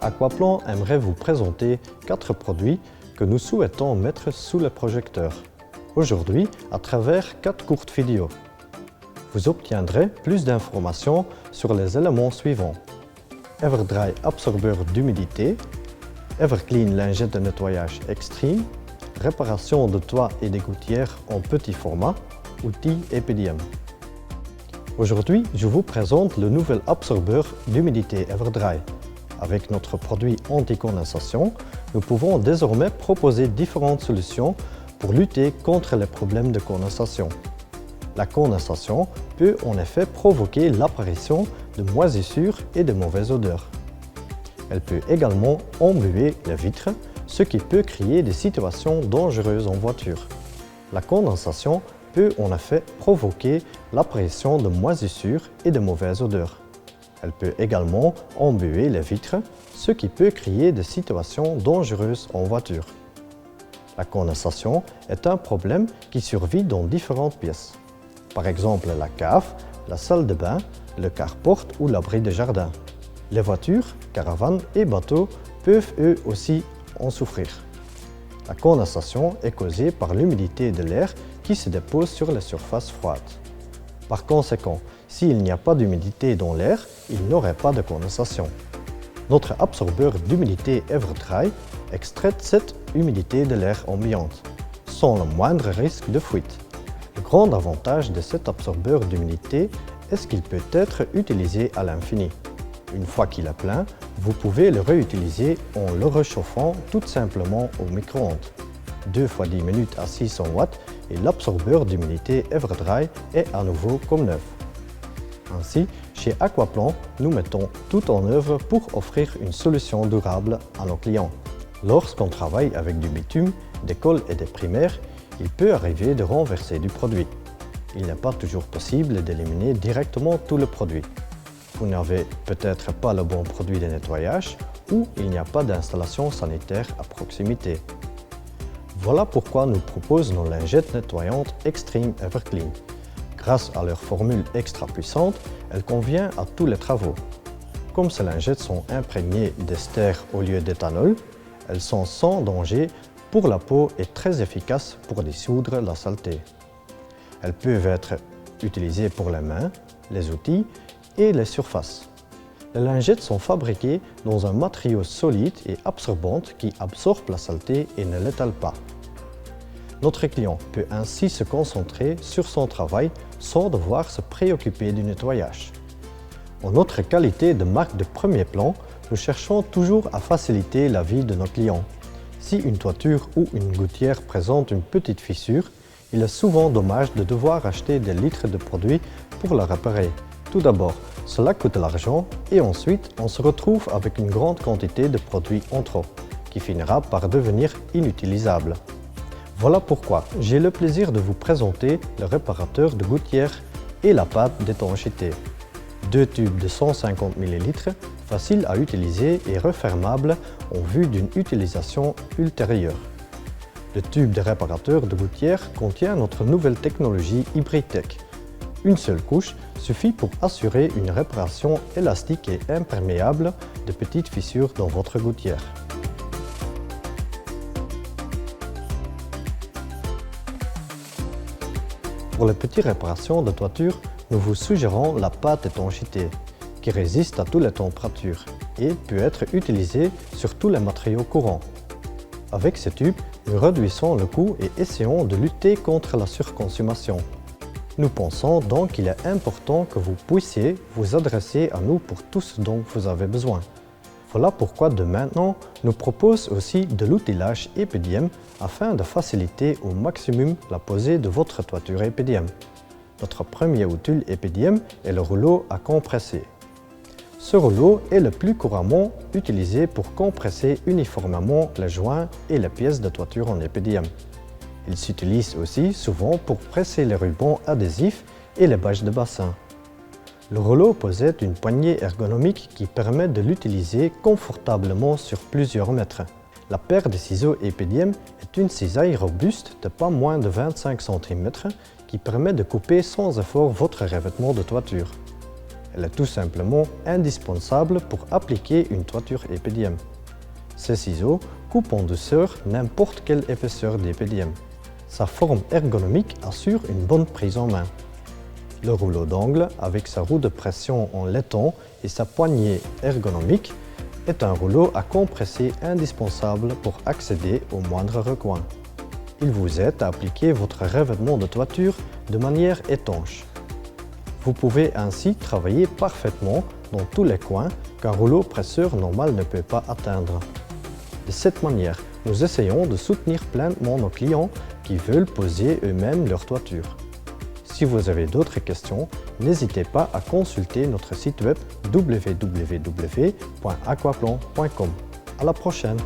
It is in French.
Aquaplan aimerait vous présenter 4 produits que nous souhaitons mettre sous le projecteur. Aujourd'hui, à travers 4 courtes vidéos. Vous obtiendrez plus d'informations sur les éléments suivants. Everdry absorbeur d'humidité, Everclean lingette de nettoyage extreme, réparation de toits et des gouttières en petit format, outils EPDM. Aujourd'hui, je vous présente le nouvel absorbeur d'humidité Everdry. Avec notre produit anti-condensation, nous pouvons désormais proposer différentes solutions pour lutter contre les problèmes de condensation. La condensation peut en effet provoquer l'apparition de moisissures et de mauvaises odeurs. Elle peut également embuer les vitres, ce qui peut créer des situations dangereuses en voiture. La condensation peut en effet provoquer l'apparition de moisissures et de mauvaises odeurs. Elle peut également embuer les vitres, ce qui peut créer des situations dangereuses en voiture. La condensation est un problème qui survit dans différentes pièces. Par exemple la cave, la salle de bain, le carport ou l'abri de jardin. Les voitures, caravanes et bateaux peuvent eux aussi en souffrir. La condensation est causée par l'humidité de l'air qui se dépose sur les surfaces froides. Par conséquent, s'il n'y a pas d'humidité dans l'air, il n'y aurait pas de condensation. Notre absorbeur d'humidité Everdry extrait cette humidité de l'air ambiante, sans le moindre risque de fuite. Le grand avantage de cet absorbeur d'humidité est qu'il peut être utilisé à l'infini. Une fois qu'il est plein, vous pouvez le réutiliser en le réchauffant tout simplement au micro-ondes. 2 fois 10 minutes à 600 watts et l'absorbeur d'humidité Everdry est à nouveau comme neuf. Ainsi, chez Aquaplan, nous mettons tout en œuvre pour offrir une solution durable à nos clients. Lorsqu'on travaille avec du bitume, des cols et des primaires, il peut arriver de renverser du produit. Il n'est pas toujours possible d'éliminer directement tout le produit. Vous n'avez peut-être pas le bon produit de nettoyage ou il n'y a pas d'installation sanitaire à proximité. Voilà pourquoi nous proposons nos lingettes nettoyantes Extreme Everclean. Grâce à leur formule extra puissante, elle convient à tous les travaux. Comme ces lingettes sont imprégnées d'ester au lieu d'éthanol, elles sont sans danger pour la peau et très efficaces pour dissoudre la saleté. Elles peuvent être utilisées pour les mains, les outils et les surfaces. Les lingettes sont fabriquées dans un matériau solide et absorbant qui absorbe la saleté et ne l'étale pas. Notre client peut ainsi se concentrer sur son travail sans devoir se préoccuper du nettoyage. En notre qualité de marque de premier plan, nous cherchons toujours à faciliter la vie de nos clients. Si une toiture ou une gouttière présente une petite fissure, il est souvent dommage de devoir acheter des litres de produits pour la réparer. Tout d'abord, cela coûte de l'argent et ensuite on se retrouve avec une grande quantité de produits en trop, qui finira par devenir inutilisable. Voilà pourquoi j'ai le plaisir de vous présenter le réparateur de gouttières et la pâte d'étanchéité. 2 tubes de 150 ml, faciles à utiliser et refermables en vue d'une utilisation ultérieure. Le tube de réparateur de gouttières contient notre nouvelle technologie HybridTech. Une seule couche suffit pour assurer une réparation élastique et imperméable de petites fissures dans votre gouttière. Pour les petites réparations de toiture, nous vous suggérons la pâte étanchéité, qui résiste à toutes les températures et peut être utilisée sur tous les matériaux courants. Avec ce tube, nous réduisons le coût et essayons de lutter contre la surconsommation. Nous pensons donc qu'il est important que vous puissiez vous adresser à nous pour tout ce dont vous avez besoin. Voilà pourquoi de maintenant, nous proposons aussi de l'outillage EPDM afin de faciliter au maximum la posée de votre toiture EPDM. Notre premier outil EPDM est le rouleau à compresser. Ce rouleau est le plus couramment utilisé pour compresser uniformément les joints et les pièces de toiture en EPDM. Il s'utilise aussi souvent pour presser les rubans adhésifs et les bâches de bassin. Le rouleau possède une poignée ergonomique qui permet de l'utiliser confortablement sur plusieurs mètres. La paire de ciseaux EPDM est une cisaille robuste de pas moins de 25 cm qui permet de couper sans effort votre revêtement de toiture. Elle est tout simplement indispensable pour appliquer une toiture épédième. Ces ciseaux coupent en douceur n'importe quelle épaisseur d'épédième. Sa forme ergonomique assure une bonne prise en main. Le rouleau d'angle, avec sa roue de pression en laiton et sa poignée ergonomique, est un rouleau à compresser indispensable pour accéder aux moindres recoins. Il vous aide à appliquer votre revêtement de toiture de manière étanche. Vous pouvez ainsi travailler parfaitement dans tous les coins qu'un rouleau presseur normal ne peut pas atteindre. De cette manière, nous essayons de soutenir pleinement nos clients qui veulent poser eux-mêmes leur toiture. Si vous avez d'autres questions, n'hésitez pas à consulter notre site web www.aquaplan.com. À la prochaine!